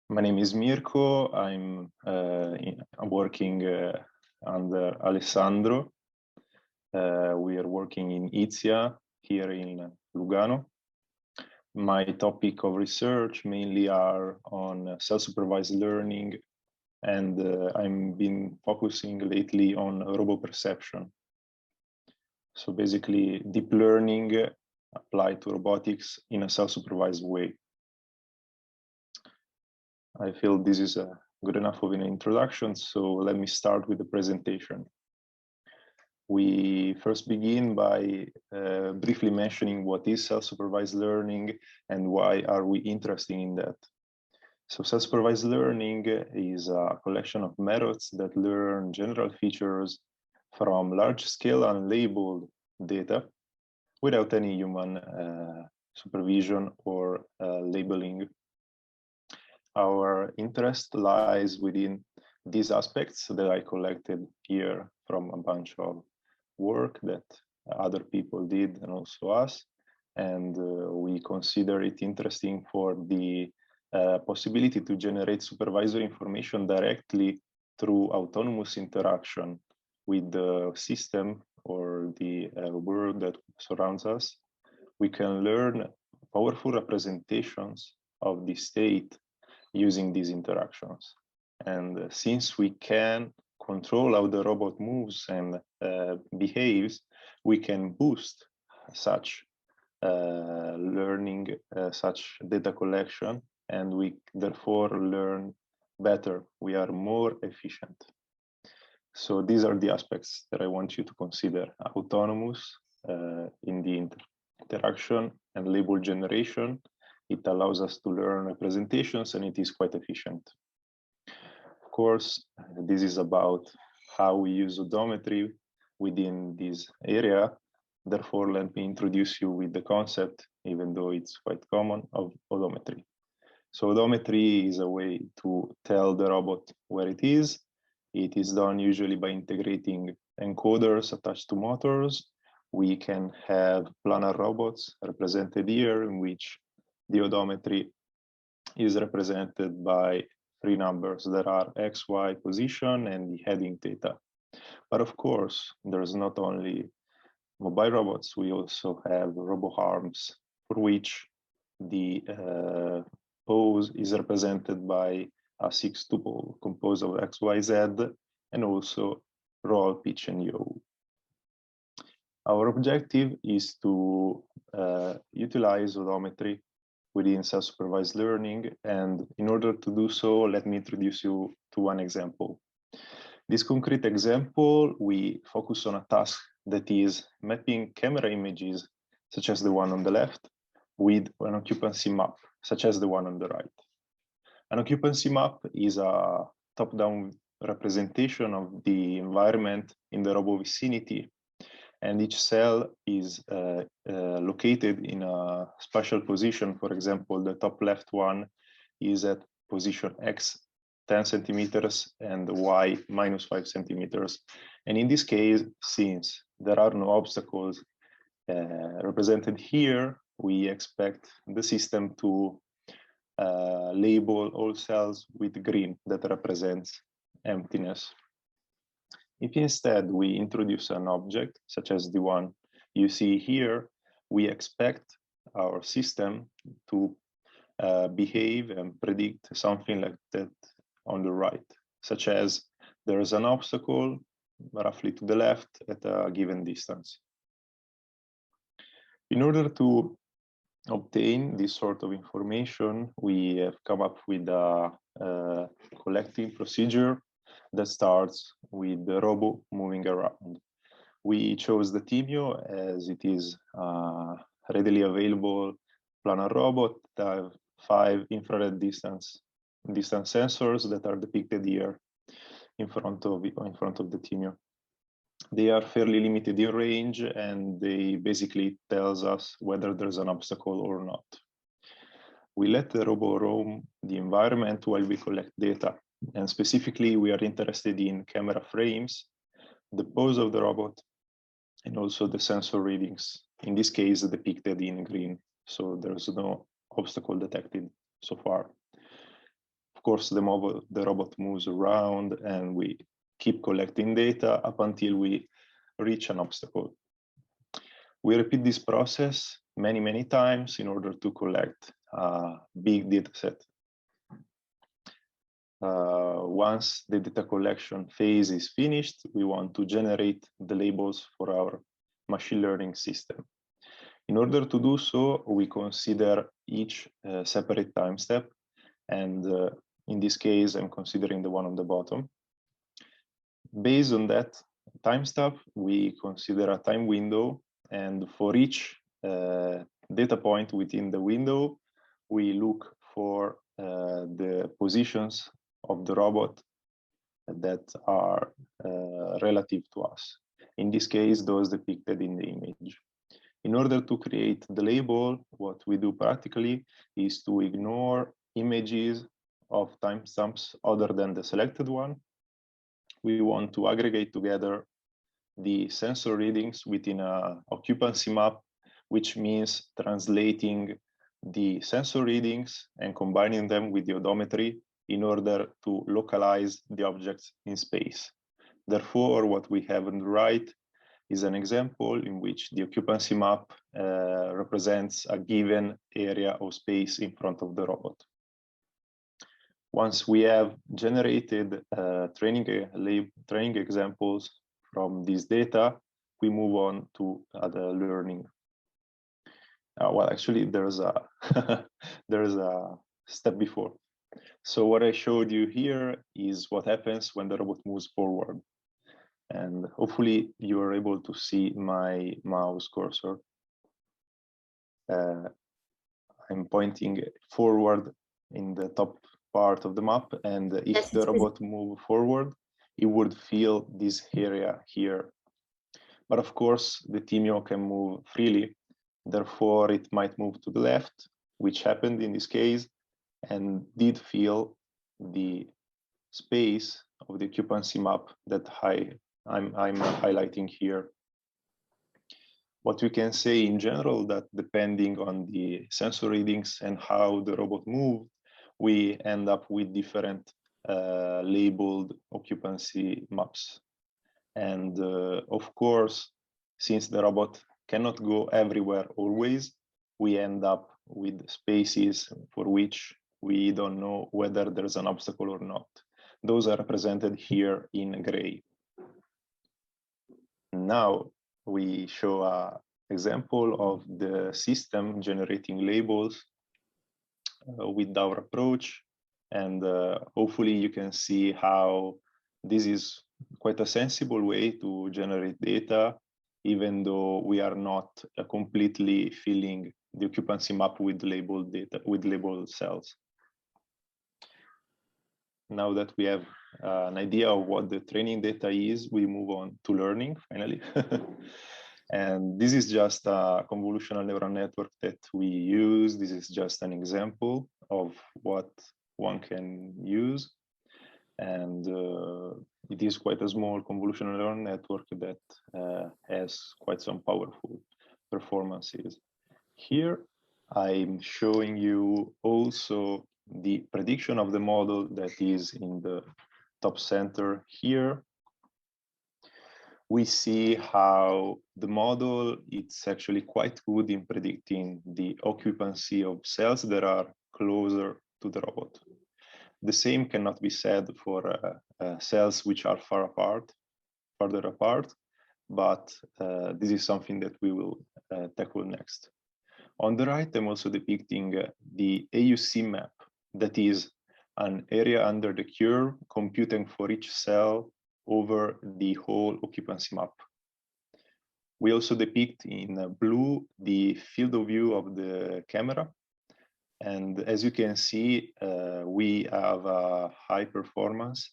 My name is Mirko. I'm working under Alessandro. We are working in IDSIA here in Lugano. My topic of research mainly are on self-supervised learning, and I've been focusing lately on robo-perception. So basically, deep learning applied to robotics in a self-supervised way. I feel this is a good enough of an introduction, so let me start with the presentation. We first begin by briefly mentioning what is self-supervised learning and why are we interested in that. So self-supervised learning is a collection of methods that learn general features from large-scale unlabeled data without any human supervision or labeling. Our interest lies within these aspects that I collected here from a bunch of work that other people did and also us. And we consider it interesting for the possibility to generate supervisory information directly through autonomous interaction with the system or the world that surrounds us. We can learn powerful representations of the state using these interactions. And since we can control how the robot moves and behaves, we can boost such learning, such data collection, and we therefore learn better. We are more efficient. So these are the aspects that I want you to consider: autonomous in the interaction and label generation. It allows us to learn representations, and it is quite efficient. Of course, this is about how we use odometry within this area. Therefore, let me introduce you with the concept, even though it's quite common, of odometry. So odometry is a way to tell the robot where it is. It is done usually by integrating encoders attached to motors. We can have planar robots represented here, in which the odometry is represented by three numbers that are X, Y position and the heading theta. But of course, there's not only mobile robots, we also have robo arms for which the pose is represented by a 6-tuple composed of X, Y, Z, and also roll, pitch, and yaw. Our objective is to utilize odometry within self-supervised learning. And in order to do so, let me introduce you to one example. This concrete example, we focus on a task that is mapping camera images, such as the one on the left, with an occupancy map, such as the one on the right. An occupancy map is a top-down representation of the environment in the robo vicinity, and each cell is located in a spatial position. For example, the top left one is at position X 10 centimeters and Y -5 centimeters. And in this case, since there are no obstacles represented here, we expect the system to label all cells with green that represents emptiness. If instead we introduce an object, such as the one you see here, we expect our system to behave and predict something like that on the right, such as there is an obstacle roughly to the left at a given distance. In order to obtain this sort of information, we have come up with a collecting procedure that starts with the robot moving around. We chose the Ticino as it is readily available planar robot that have 5 infrared distance sensors that are depicted here in front of the Ticino. They are fairly limited in range, and they basically tells us whether there's an obstacle or not. We let the robot roam the environment while we collect data. And specifically, we are interested in camera frames, the pose of the robot, and also the sensor readings, in this case depicted in green. So there's no obstacle detected so far. Of course, the robot moves around and we keep collecting data up until we reach an obstacle. We repeat this process many, many times in order to collect a big data set. Once the data collection phase is finished, we want to generate the labels for our machine learning system. In order to do so, we consider each separate time step. And in this case, I'm considering the one on the bottom. Based on that time step, we consider a time window. And for each data point within the window, we look for the positions of the robot that are relative to us. In this case, those depicted in the image. In order to create the label, what we do practically is to ignore images of timestamps other than the selected one. We want to aggregate together the sensor readings within an occupancy map, which means translating the sensor readings and combining them with the odometry in order to localize the objects in space. Therefore, what we have on the right is an example in which the occupancy map represents a given area of space in front of the robot. Once we have generated training examples from this data, we move on to the learning. Well, actually, there's a there's a step before. So what I showed you here is what happens when the robot moves forward. And hopefully you are able to see my mouse cursor. I'm pointing forward in the top part of the map, and if the robot moves forward, it would feel this area here. But of course, the Timio can move freely. Therefore, it might move to the left, which happened in this case, and did feel the space of the occupancy map that I'm highlighting here. What we can say in general that depending on the sensor readings and how the robot moved, we end up with different labeled occupancy maps. And of course, since the robot cannot go everywhere always, we end up with spaces for which we don't know whether there's an obstacle or not. Those are represented here in gray. Now we show an example of the system generating labels with our approach. And hopefully you can see how this is quite a sensible way to generate data, even though we are not completely filling the occupancy map with labeled data, with labeled cells. Now that we have an idea of what the training data is, we move on to learning finally. And this is just a convolutional neural network that we use. This is just an example of what one can use. And it is quite a small convolutional neural network that has quite some powerful performances. Here, I'm showing you also the prediction of the model that is in the top center here. We see how the model it's actually quite good in predicting the occupancy of cells that are closer to the robot. The same cannot be said for cells which are further apart, but this is something that we will tackle next. On the right, I'm also depicting the AUC map, that is an area under the curve computing for each cell over the whole occupancy map. We also depict in blue the field of view of the camera. And as you can see, we have a high performance.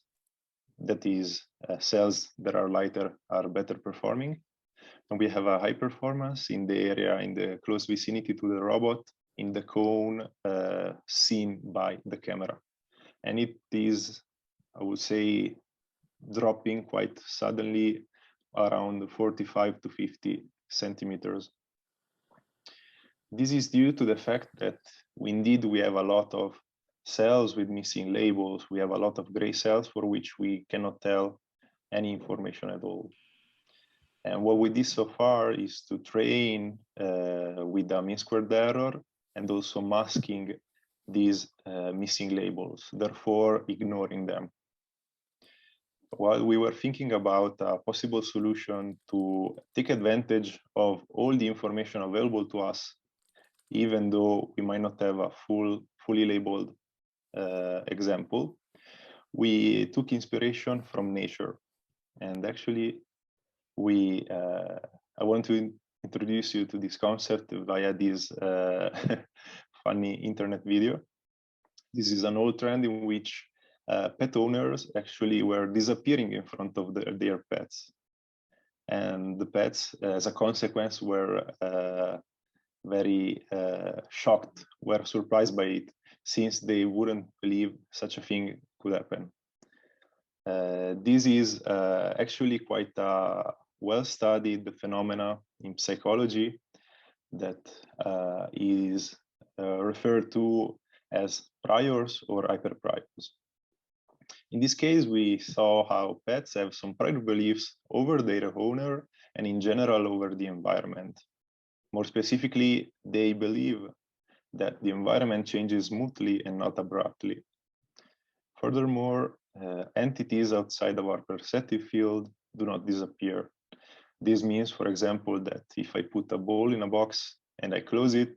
That is, cells that are lighter are better performing. And we have a high performance in the area in the close vicinity to the robot in the cone seen by the camera. And it is, I would say, dropping quite suddenly around 45 to 50 centimeters. This is due to the fact that indeed we have a lot of cells with missing labels. We have a lot of gray cells for which we cannot tell any information at all. And what we did so far is to train with a mean squared error and also masking these missing labels, therefore ignoring them. While we were thinking about a possible solution to take advantage of all the information available to us, even though we might not have a fully labeled example, we took inspiration from nature. And actually, I want to introduce you to this concept via this funny internet video. This is an old trend in which pet owners actually were disappearing in front of their pets. And the pets, as a consequence, were very shocked, were surprised by it, since they wouldn't believe such a thing could happen. This is actually quite a well-studied phenomena in psychology that is referred to as priors or hyperpriors. In this case, we saw how pets have some prior beliefs over their owner and in general over the environment. More specifically, they believe that the environment changes smoothly and not abruptly. Furthermore, entities outside of our perceptive field do not disappear. This means, for example, that if I put a ball in a box and I close it,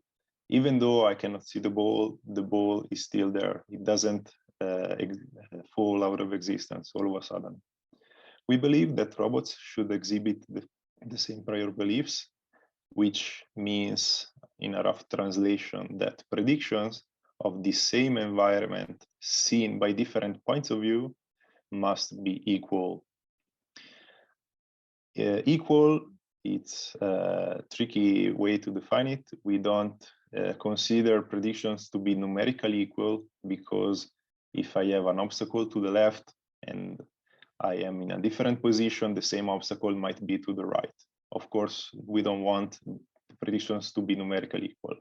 even though I cannot see the ball is still there. It doesn't fall out of existence all of a sudden. We believe that robots should exhibit the same prior beliefs, which means, in a rough translation, that predictions of the same environment seen by different points of view must be equal. Equal, it's a tricky way to define it. We don't consider predictions to be numerically equal, because if I have an obstacle to the left and I am in a different position, the same obstacle might be to the right. Of course, we don't want predictions to be numerically equal,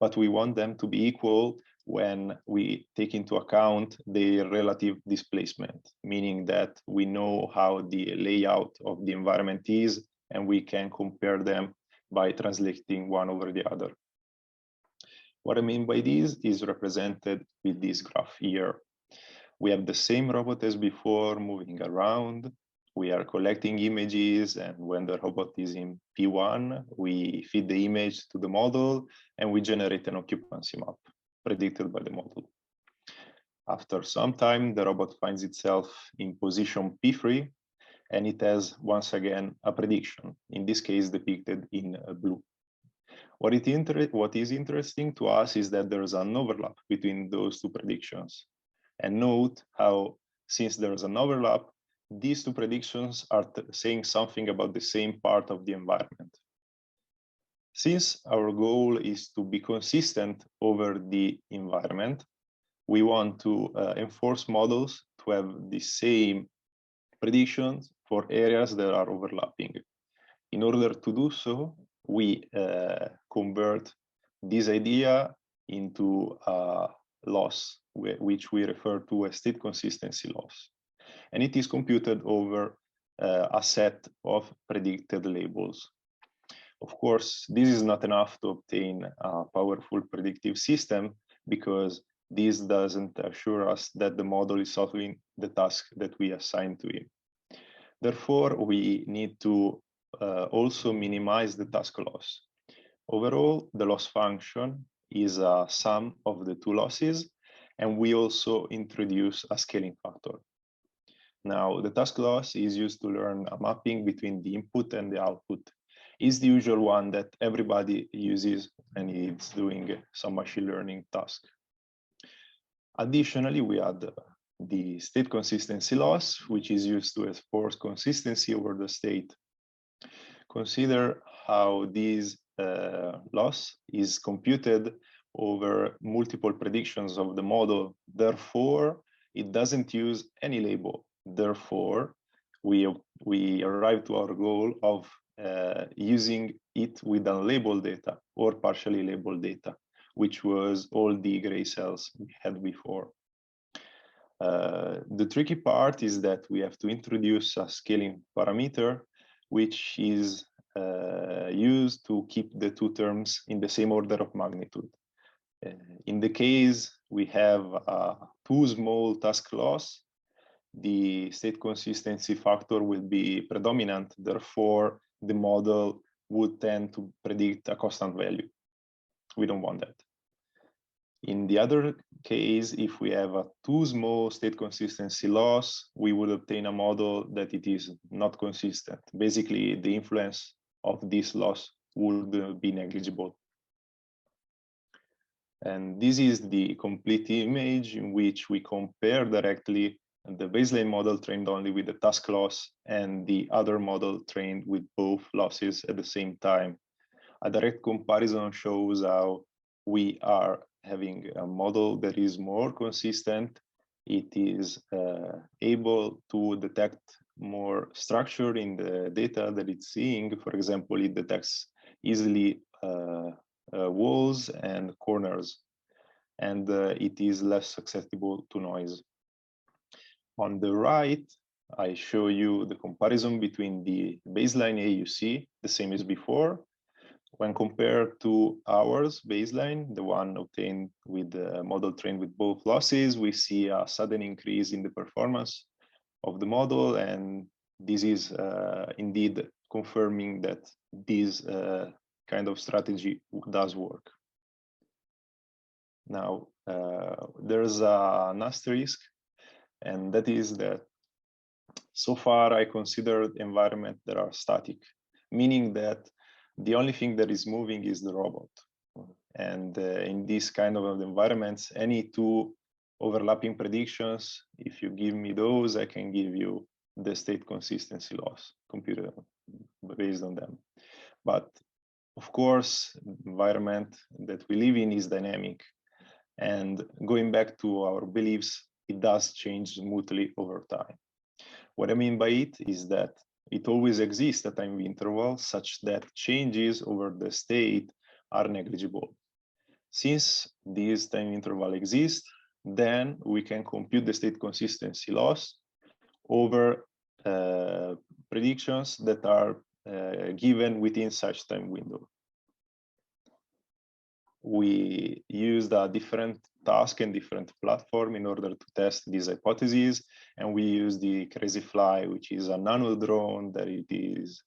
but we want them to be equal when we take into account the relative displacement, meaning that we know how the layout of the environment is, and we can compare them by translating one over the other. What I mean by this is represented with this graph here. We have the same robot as before moving around. We are collecting images, and when the robot is in P1, we feed the image to the model and we generate an occupancy map predicted by the model. After some time, the robot finds itself in position P3, and it has once again a prediction, in this case depicted in blue. What is interesting to us is that there's an overlap between those two predictions. And note how, since there's an overlap, these two predictions are saying something about the same part of the environment. Since our goal is to be consistent over the environment, we want to enforce models to have the same predictions for areas that are overlapping. In order to do so, we convert this idea into a loss, which we refer to as state consistency loss. And it is computed over a set of predicted labels. Of course, this is not enough to obtain a powerful predictive system, because this doesn't assure us that the model is solving the task that we assign to it. Therefore, we need to also minimize the task loss. Overall, the loss function is a sum of the two losses, and we also introduce a scaling factor. Now, the task loss is used to learn a mapping between the input and the output. It's the usual one that everybody uses when it's doing some machine learning task. Additionally, we add the state consistency loss, which is used to enforce consistency over the state. Consider how this loss is computed over multiple predictions of the model. Therefore, it doesn't use any label. Therefore, we arrive to our goal of using it with unlabeled data or partially labeled data, which was all the gray cells we had before. The tricky part is that we have to introduce a scaling parameter, which is used to keep the two terms in the same order of magnitude. In the case we have too small task loss, the state consistency factor will be predominant. Therefore, the model would tend to predict a constant value. We don't want that. In the other case, if we have a too small state consistency loss, we would obtain a model that it is not consistent. Basically, the influence of this loss would be negligible. And this is the complete image in which we compare directly the baseline model trained only with the task loss and the other model trained with both losses at the same time. A direct comparison shows how we are having a model that is more consistent. It is able to detect more structure in the data that it's seeing. For example, it detects easily walls and corners, and it is less susceptible to noise. On the right, I show you the comparison between the baseline AUC, the same as before. When compared to ours baseline, the one obtained with the model trained with both losses, we see a sudden increase in the performance of the model, and this is indeed confirming that this kind of strategy does work. Now, there's an asterisk, and that is that so far I considered environments that are static, meaning that the only thing that is moving is the robot. And in this kind of environments, any two overlapping predictions, if you give me those, I can give you the state consistency loss computed based on them. But of course, the environment that we live in is dynamic. And going back to our beliefs, it does change smoothly over time. What I mean by it is that it always exists a time interval such that changes over the state are negligible. Since this time interval exists, then we can compute the state consistency loss over predictions that are given within such time window. We used a different task and different platform in order to test these hypotheses, and we use the Crazy Fly, which is a nano drone that it is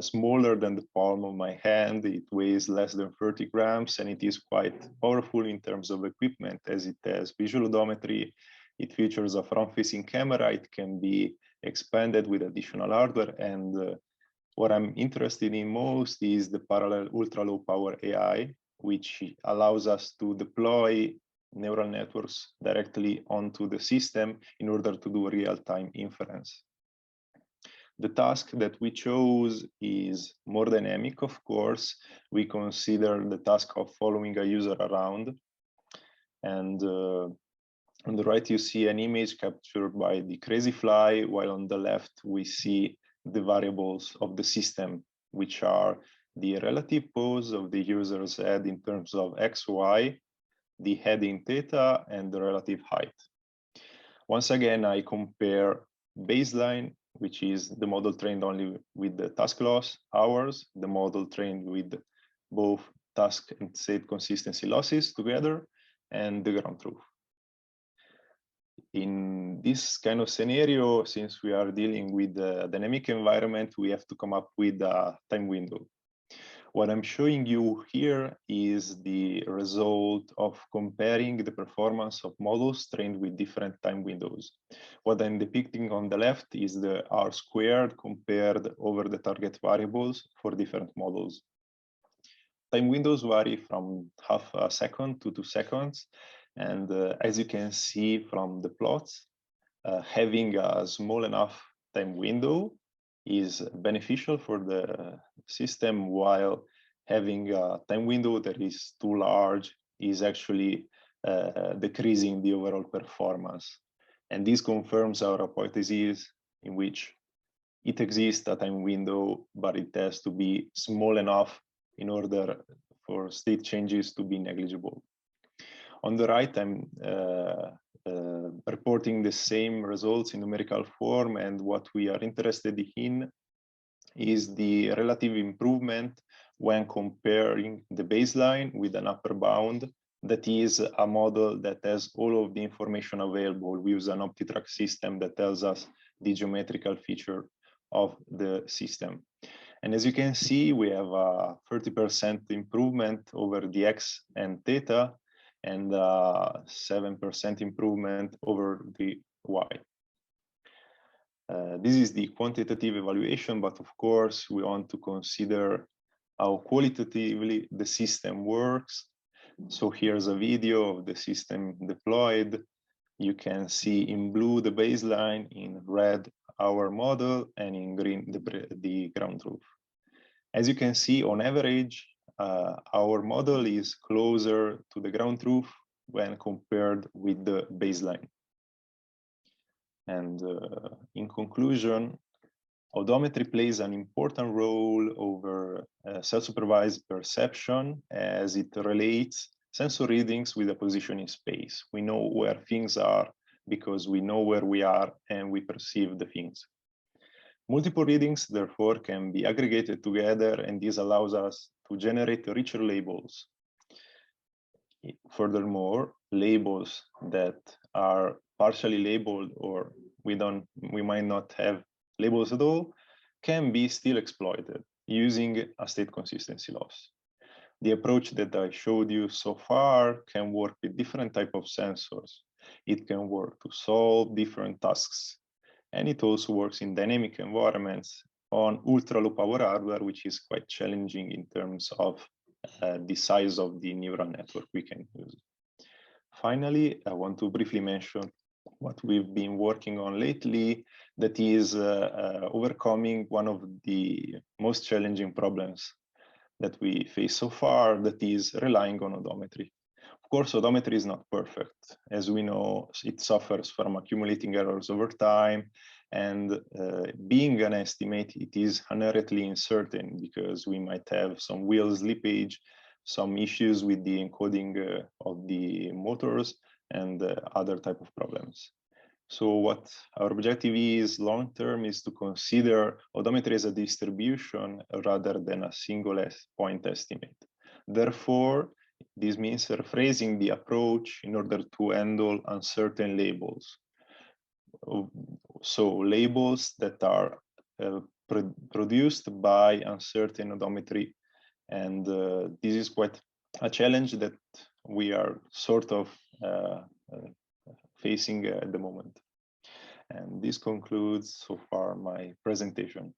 smaller than the palm of my hand. It weighs less than 30 grams, and it is quite powerful in terms of equipment, as it has visual odometry. It features a front-facing camera. It can be expanded with additional hardware, and what I'm interested in most is the parallel ultra-low power AI, which allows us to deploy neural networks directly onto the system in order to do real-time inference. The task that we chose is more dynamic, of course. We consider the task of following a user around. And on the right, you see an image captured by the Crazy Fly, while on the left, we see the variables of the system, which are the relative pose of the user's head in terms of X, Y, the head in theta, and the relative height. Once again, I compare baseline, which is the model trained only with the task loss, ours, the model trained with both task and state consistency losses together, and the ground truth. In this kind of scenario, since we are dealing with a dynamic environment, we have to come up with a time window. What I'm showing you here is the result of comparing the performance of models trained with different time windows. What I'm depicting on the left is the R squared compared over the target variables for different models. Time windows vary from half a second to 2 seconds. And as you can see from the plots, having a small enough time window is beneficial for the system, while having a time window that is too large is actually decreasing the overall performance. And this confirms our hypothesis in which it exists a time window, but it has to be small enough in order for state changes to be negligible. On the right, I'm reporting the same results in numerical form, and what we are interested in is the relative improvement when comparing the baseline with an upper bound. That is a model that has all of the information available. We use an OptiTrack system that tells us the geometrical feature of the system. And as you can see, we have a 30% improvement over the X and theta, and 7% improvement over the Y. This is the quantitative evaluation, but of course, we want to consider how qualitatively the system works. So here's a video of the system deployed. You can see in blue the baseline, in red our model, and in green the ground truth. As you can see, on average, our model is closer to the ground truth when compared with the baseline. And in conclusion, odometry plays an important role over self-supervised perception as it relates sensor readings with a position in space. We know where things are because we know where we are and we perceive the things. Multiple readings, therefore, can be aggregated together, and this allows us to generate richer labels. Furthermore, labels that are partially labeled or we might not have labels at all can be still exploited using a state consistency loss. The approach that I showed you so far can work with different types of sensors. It can work to solve different tasks. And it also works in dynamic environments on ultra-low power hardware, which is quite challenging in terms of the size of the neural network we can use. Finally, I want to briefly mention what we've been working on lately, that is overcoming one of the most challenging problems that we face so far, that is relying on odometry. Of course, odometry is not perfect. As we know, it suffers from accumulating errors over time, and being an estimate, it is inherently uncertain because we might have some wheel slippage, some issues with the encoding of the motors, and other type of problems. So what our objective is long-term is to consider odometry as a distribution rather than a single point estimate. Therefore, this means rephrasing the approach in order to handle uncertain labels. So labels that are produced by uncertain odometry. And this is quite a challenge that we are sort of facing at the moment. And this concludes so far my presentation.